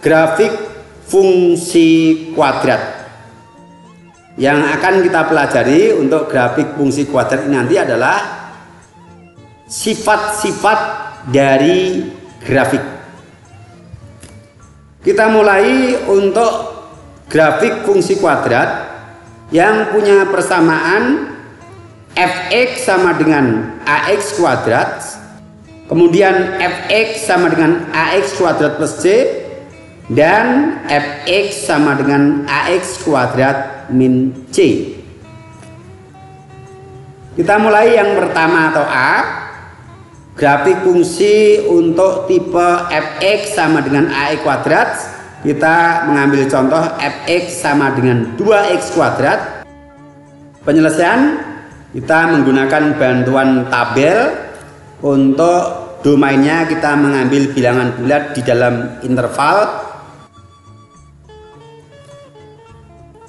grafik fungsi kuadrat. Yang akan kita pelajari untuk grafik fungsi kuadrat ini nanti adalah sifat-sifat dari grafik. Kita mulai untuk grafik fungsi kuadrat yang punya persamaan fx sama dengan ax kuadrat, kemudian fx sama dengan ax kuadrat plus c, dan fx sama dengan ax kuadrat min c. Kita mulai yang pertama atau A, grafik fungsi untuk tipe fx sama dengan ax kuadrat. Kita mengambil contoh fx sama dengan 2x kuadrat. Penyelesaian kita menggunakan bantuan tabel. Untuk domainnya kita mengambil bilangan bulat di dalam interval.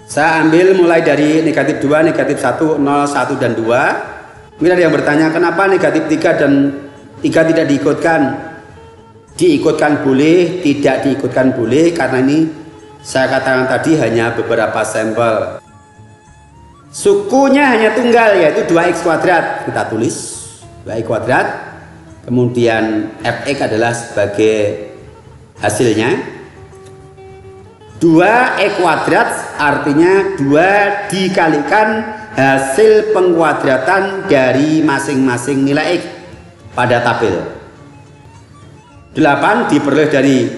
Saya ambil mulai dari negatif 2, negatif 1, 0, 1, dan 2. Mungkin ada yang bertanya, kenapa negatif 3 dan 3 tidak diikutkan? Diikutkan boleh, tidak diikutkan boleh, karena ini saya katakan tadi hanya beberapa sampel. Sukunya hanya tunggal, yaitu 2x kuadrat. Kita tulis 2x kuadrat, kemudian fx adalah sebagai hasilnya. 2x kuadrat artinya 2 dikalikan hasil pengkuadratan dari masing-masing nilai x pada tabel. 8 diperoleh dari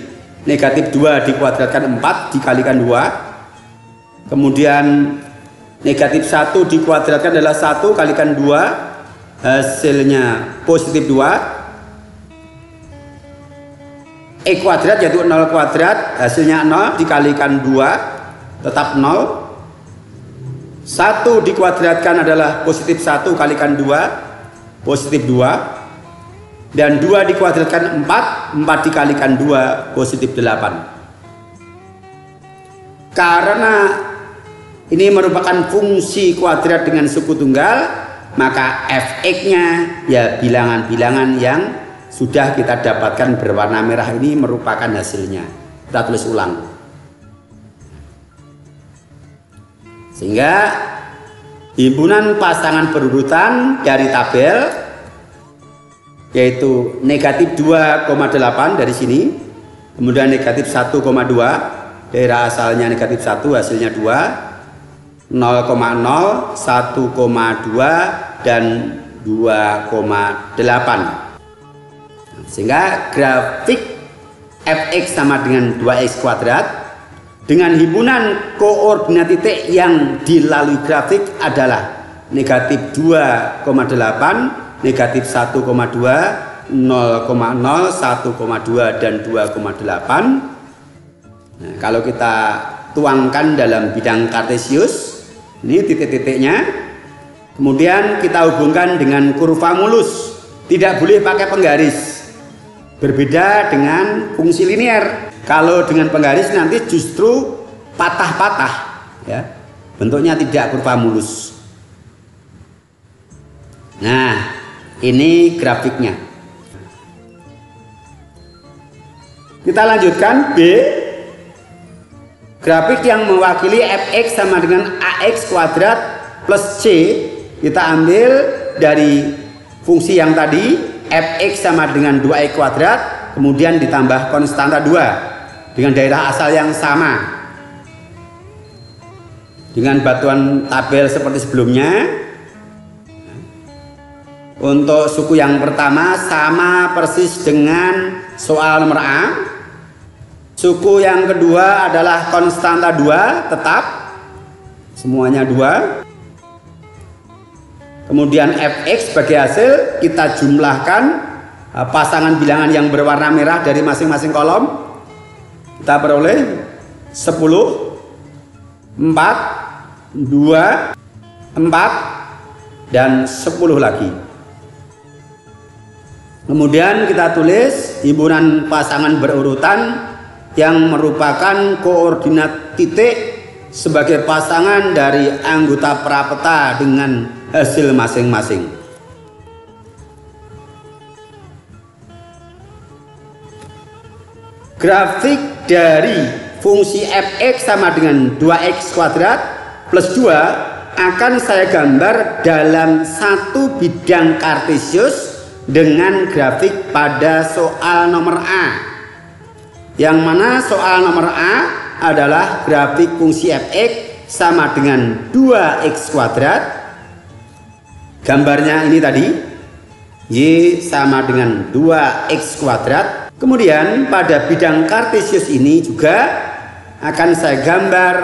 negatif 2 dikuadratkan 4 dikalikan 2. Kemudian negatif 1 dikuadratkan adalah 1 kalikan 2, hasilnya positif 2. X kuadrat yaitu 0 kuadrat, hasilnya 0 dikalikan 2 tetap 0. 1 dikuadratkan adalah positif 1 kalikan 2 positif 2. Dan 2 dikuadratkan 4, 4 dikalikan 2 positif 8. Karena ini merupakan fungsi kuadrat dengan suku tunggal, maka fx-nya ya bilangan-bilangan yang sudah kita dapatkan berwarna merah ini merupakan hasilnya. Kita tulis ulang. Sehingga himpunan pasangan berurutan dari tabel yaitu negatif 2,8 dari sini, kemudian negatif 1,2, daerah asalnya negatif 1, hasilnya 2, 0,0, 1,2, dan 2,8. Sehingga grafik fx sama dengan 2x kuadrat dengan himpunan koordinat titik yang dilalui grafik adalah negatif 2,8, negatif 1,2, 0,0, 1,2, dan 2,8. Nah, kalau kita tuangkan dalam bidang kartesius, ini titik-titiknya. Kemudian kita hubungkan dengan kurva mulus. Tidak boleh pakai penggaris. Berbeda dengan fungsi linear. Kalau dengan penggaris nanti justru patah-patah, ya. Bentuknya tidak kurva mulus. Nah, ini grafiknya. Kita lanjutkan B. Grafik yang mewakili fx sama dengan ax kuadrat plus c. Kita ambil dari fungsi yang tadi, fx sama dengan 2x kuadrat, kemudian ditambah konstanta 2 dengan daerah asal yang sama. Dengan bantuan tabel seperti sebelumnya. Untuk suku yang pertama sama persis dengan soal nomor A. Suku yang kedua adalah konstanta 2 tetap. Semuanya 2. Kemudian fx sebagai hasil kita jumlahkan pasangan bilangan yang berwarna merah dari masing-masing kolom. Kita peroleh 10, 4, 2, 4, dan 10 lagi. Kemudian kita tulis himpunan pasangan berurutan yang merupakan koordinat titik sebagai pasangan dari anggota prapeta dengan hasil masing-masing. Grafik dari fungsi fx sama dengan 2x kuadrat plus 2 akan saya gambar dalam satu bidang kartesius dengan grafik pada soal nomor A, yang mana soal nomor A adalah grafik fungsi fx sama dengan 2x kuadrat. Gambarnya ini tadi, y sama dengan 2x kuadrat. Kemudian pada bidang kartesius ini juga akan saya gambar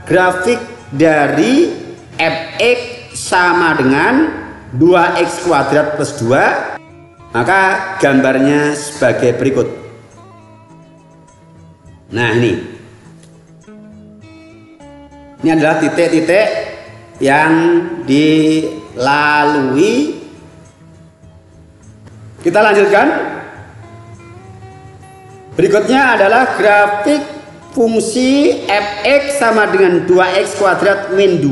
grafik dari fx sama dengan 2x kuadrat plus 2. Maka gambarnya sebagai berikut. Nah, ini adalah titik-titik yang dilalui. Kita lanjutkan. Berikutnya adalah grafik fungsi fx sama dengan 2x kuadrat min 2.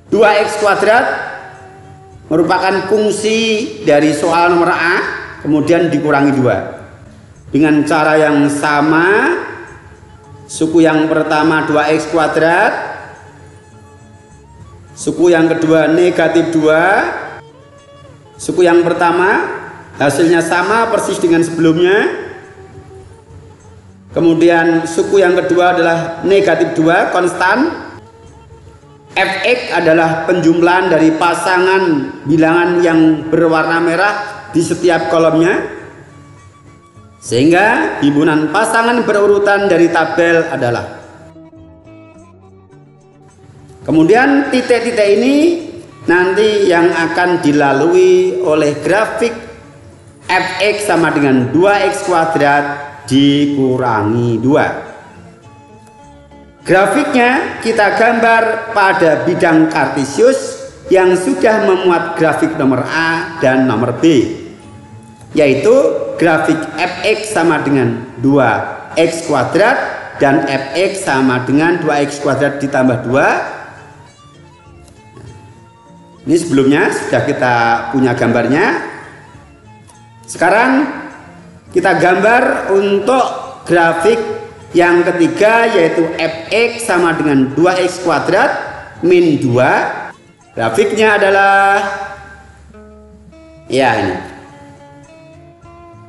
2x kuadrat merupakan fungsi dari soal nomor A, kemudian dikurangi 2. Dengan cara yang sama, suku yang pertama 2x kuadrat, suku yang kedua negatif 2. Suku yang pertama hasilnya sama persis dengan sebelumnya. Kemudian suku yang kedua adalah negatif 2 konstan. Fx adalah penjumlahan dari pasangan bilangan yang berwarna merah di setiap kolomnya, sehingga himpunan pasangan berurutan dari tabel adalah. Kemudian titik-titik ini nanti yang akan dilalui oleh grafik fx sama dengan 2x kuadrat dikurangi 2. Grafiknya kita gambar pada bidang kartesius yang sudah memuat grafik nomor A dan nomor B, yaitu grafik fx sama dengan 2x kuadrat dan fx sama dengan 2x kuadrat ditambah 2. Ini sebelumnya sudah kita punya gambarnya. Sekarang kita gambar untuk grafik yang ketiga, yaitu fx sama dengan 2x kuadrat min 2. Grafiknya adalah ya ini.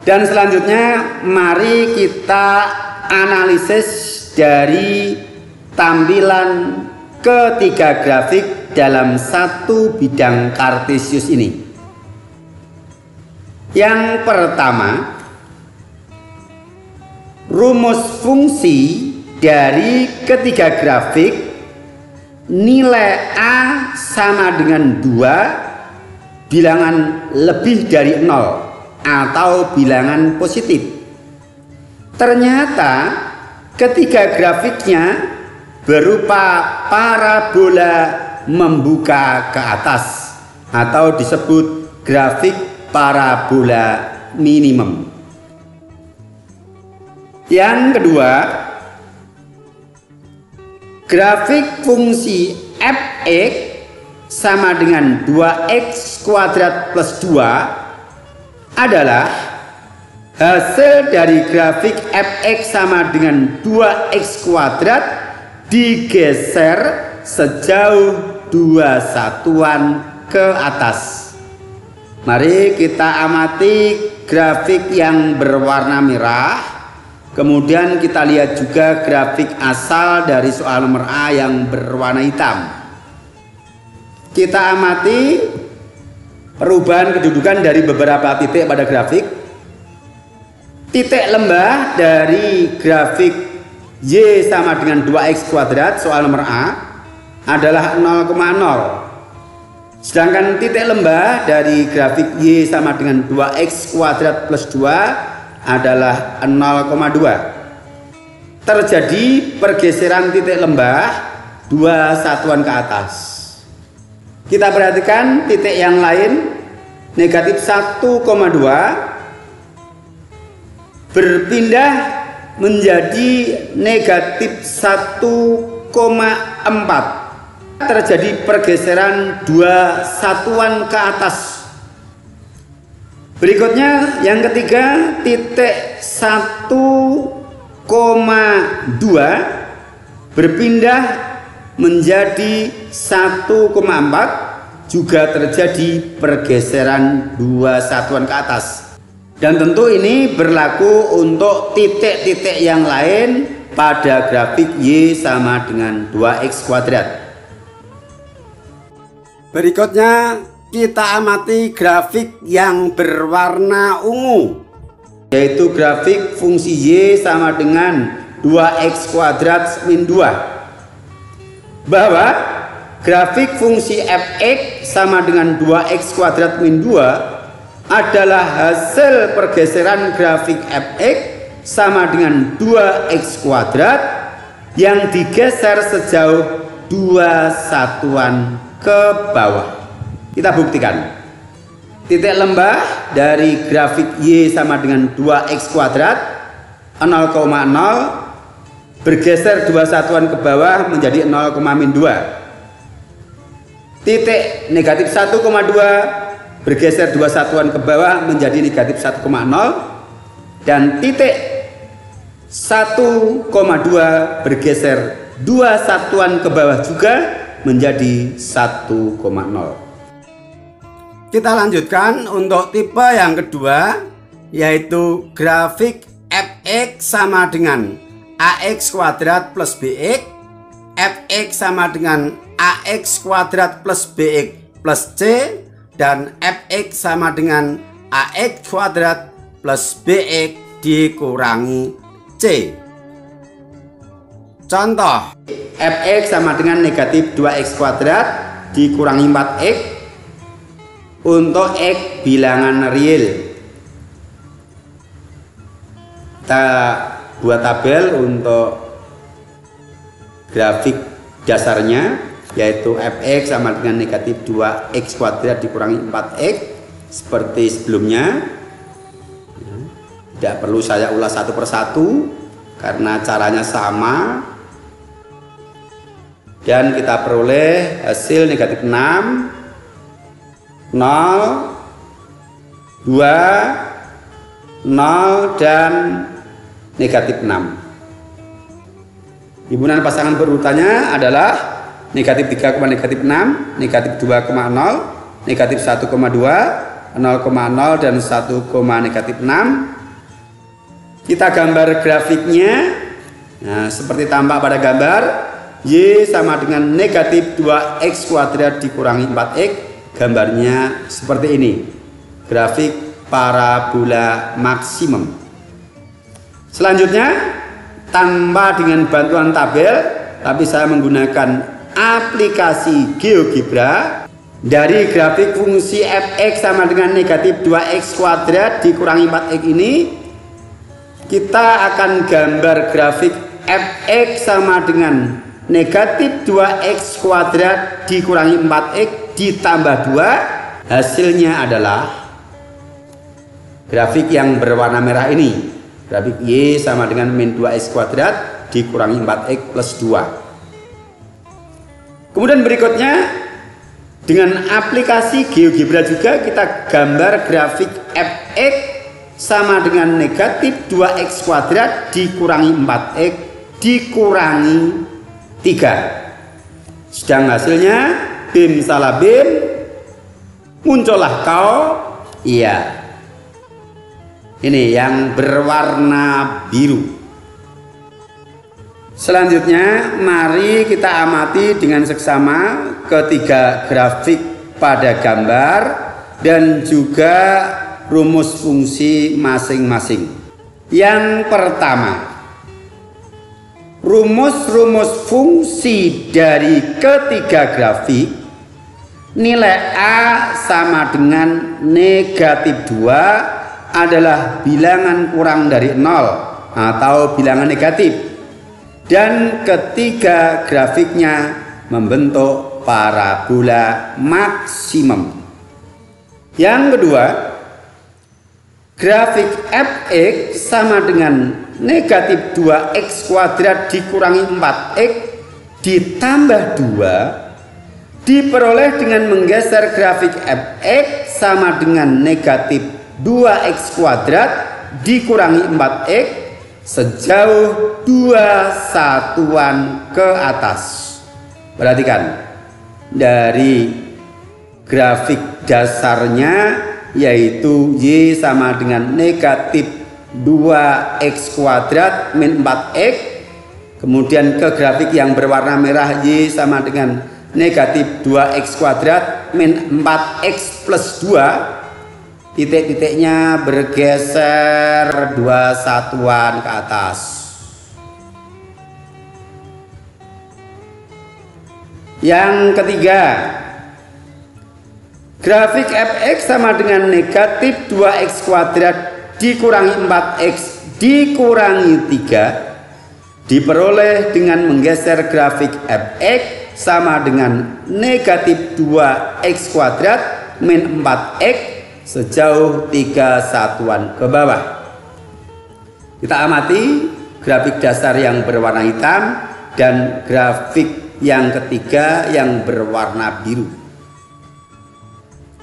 Dan selanjutnya mari kita analisis dari tampilan ketiga grafik dalam satu bidang kartesius ini. Yang pertama, rumus fungsi dari ketiga grafik nilai A sama dengan 2 bilangan lebih dari 0 atau bilangan positif. Ternyata ketiga grafiknya berupa parabola membuka ke atas atau disebut grafik parabola minimum. Yang kedua, grafik fungsi fx sama dengan 2x kuadrat plus 2 adalah hasil dari grafik fx sama dengan 2x kuadrat digeser sejauh 2 satuan ke atas. Mari kita amati grafik yang berwarna merah. Kemudian kita lihat juga grafik asal dari soal nomor A yang berwarna hitam. Kita amati perubahan kedudukan dari beberapa titik pada grafik. Titik lembah dari grafik Y sama dengan 2x kuadrat soal nomor A adalah 0,0. Sedangkan titik lembah dari grafik Y sama dengan 2x kuadrat plus 2 adalah 0,2. Terjadi pergeseran titik lembah 2 satuan ke atas. Kita perhatikan titik yang lain, negatif 1,2 berpindah menjadi negatif 1,4. Terjadi pergeseran 2 satuan ke atas. Berikutnya yang ketiga, titik 1,5 berpindah menjadi 1,4 juga terjadi pergeseran 2 satuan ke atas. Dan tentu ini berlaku untuk titik-titik yang lain pada grafik Y sama dengan 2X kuadrat. Berikutnya kita amati grafik yang berwarna ungu, yaitu grafik fungsi Y sama dengan 2X kuadrat min 2. Bahwa grafik fungsi fx sama dengan 2x kuadrat min 2 adalah hasil pergeseran grafik fx sama dengan 2x kuadrat yang digeser sejauh 2 satuan ke bawah. Kita buktikan. Titik lembah dari grafik Y sama dengan 2x kuadrat 0,0 bergeser 2 satuan ke bawah menjadi 0,-2. Titik negatif 1,2 bergeser 2 satuan ke bawah menjadi negatif 1,0, dan titik 1,2 bergeser 2 satuan ke bawah juga menjadi 1,0. Kita lanjutkan untuk tipe yang kedua, yaitu grafik fx sama dengan ax kuadrat plus bx, fx sama dengan ax kuadrat plus bx plus c, dan fx sama dengan ax kuadrat plus bx dikurangi c. Contoh, fx sama dengan negatif 2x kuadrat dikurangi 4x untuk x bilangan real. Kita buat tabel untuk grafik dasarnya, yaitu fx sama dengan negatif 2x kuadrat dikurangi 4x seperti sebelumnya. Tidak perlu saya ulas satu persatu karena caranya sama, dan kita peroleh hasil negatif 6, 0, 2, 0, dan negatif 6. Himpunan pasangan berurutannya adalah negatif 3, negatif 6, negatif 2,0, negatif 1,2, 0,0, dan 1, negatif 6. Kita gambar grafiknya. Nah, seperti tampak pada gambar, Y sama dengan negatif 2x kuadrat dikurangi 4x. Gambarnya seperti ini, grafik parabola maksimum. Selanjutnya, tanpa dengan bantuan tabel, tapi saya menggunakan aplikasi GeoGebra. Dari grafik fungsi fx sama dengan negatif 2x kuadrat dikurangi 4x ini, kita akan gambar grafik fx sama dengan negatif 2x kuadrat dikurangi 4x ditambah 2. Hasilnya adalah grafik yang berwarna merah ini, grafik Y sama dengan min 2x kuadrat dikurangi 4x plus 2. Kemudian berikutnya, dengan aplikasi GeoGebra juga kita gambar grafik fx sama dengan negatif 2x kuadrat dikurangi 4x dikurangi 3. Sedang hasilnya bim salah bim, muncullah kau. Iya, ini yang berwarna biru. Selanjutnya, mari kita amati dengan seksama ketiga grafik pada gambar dan juga rumus fungsi masing-masing. Yang pertama, rumus-rumus fungsi dari ketiga grafik. Nilai A sama dengan negatif 2 adalah bilangan kurang dari 0 atau bilangan negatif. Dan ketiga grafiknya membentuk parabola maksimum. Yang kedua, grafik fx sama dengan negatif 2x kuadrat dikurangi 4x ditambah 2 diperoleh dengan menggeser grafik fx sama dengan negatif 2x kuadrat dikurangi 4x sejauh 2 satuan ke atas. Perhatikan, dari grafik dasarnya yaitu Y sama dengan negatif 2x kuadrat min 4x. Kemudian ke grafik yang berwarna merah, Y sama dengan negatif 2x kuadrat min 4x plus 2. Titik-titiknya bergeser 2 satuan ke atas. Yang ketiga, grafik fx sama dengan negatif 2x kuadrat dikurangi 4x dikurangi 3 diperoleh dengan menggeser grafik fx sama dengan negatif 2x kuadrat min 4x sejauh 3 satuan ke bawah. Kita amati grafik dasar yang berwarna hitam dan grafik yang ketiga yang berwarna biru.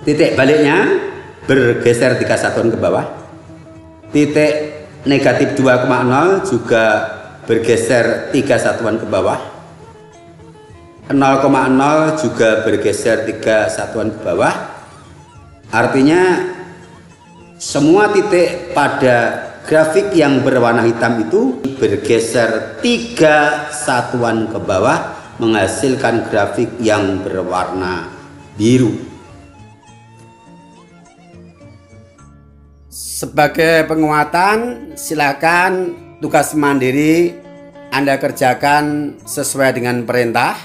Titik baliknya bergeser 3 satuan ke bawah. Titik negatif 2,0 juga bergeser 3 satuan ke bawah. 0,0 juga bergeser 3 satuan ke bawah. Artinya semua titik pada grafik yang berwarna hitam itu bergeser 3 satuan ke bawah menghasilkan grafik yang berwarna biru. Sebagai penguatan, silakan tugas mandiri Anda kerjakan sesuai dengan perintah,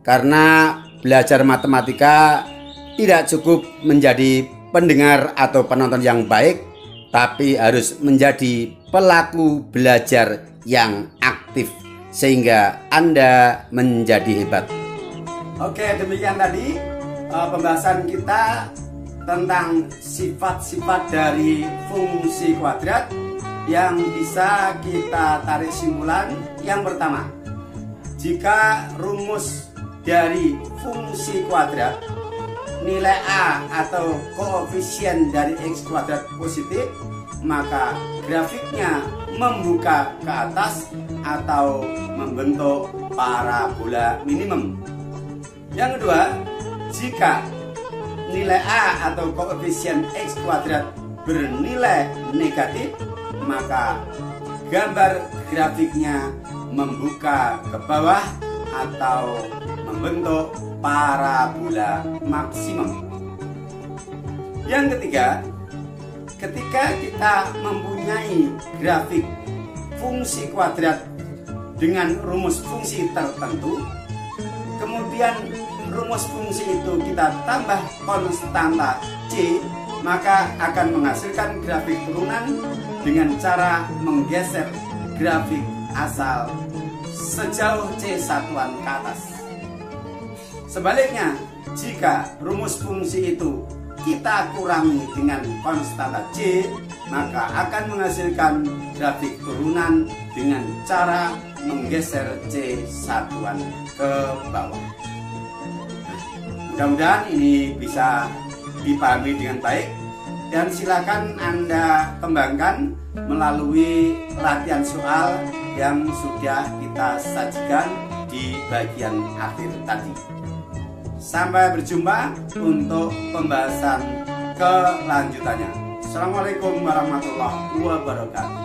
karena belajar matematika tidak cukup menjadi pendengar atau penonton yang baik, tapi harus menjadi pelaku belajar yang aktif sehingga Anda menjadi hebat. Oke, demikian tadi pembahasan kita tentang sifat-sifat dari fungsi kuadrat yang bisa kita tarik simpulan. Yang pertama, jika rumus dari fungsi kuadrat nilai A atau koefisien dari X kuadrat positif, maka grafiknya membuka ke atas atau membentuk parabola minimum. Yang kedua, jika nilai A atau koefisien X kuadrat bernilai negatif, maka gambar grafiknya membuka ke bawah atau membentuk parabola maksimum. Yang ketiga, ketika kita mempunyai grafik fungsi kuadrat dengan rumus fungsi tertentu, kemudian rumus fungsi itu kita tambah konstanta C, maka akan menghasilkan grafik turunan dengan cara menggeser grafik asal sejauh C satuan ke atas. Sebaliknya, jika rumus fungsi itu kita kurangi dengan konstanta C, maka akan menghasilkan grafik turunan dengan cara menggeser C satuan ke bawah. Mudah-mudahan ini bisa dipahami dengan baik, dan silakan Anda kembangkan melalui latihan soal yang sudah kita sajikan di bagian akhir tadi. Sampai berjumpa untuk pembahasan kelanjutannya. Assalamualaikum warahmatullahi wabarakatuh.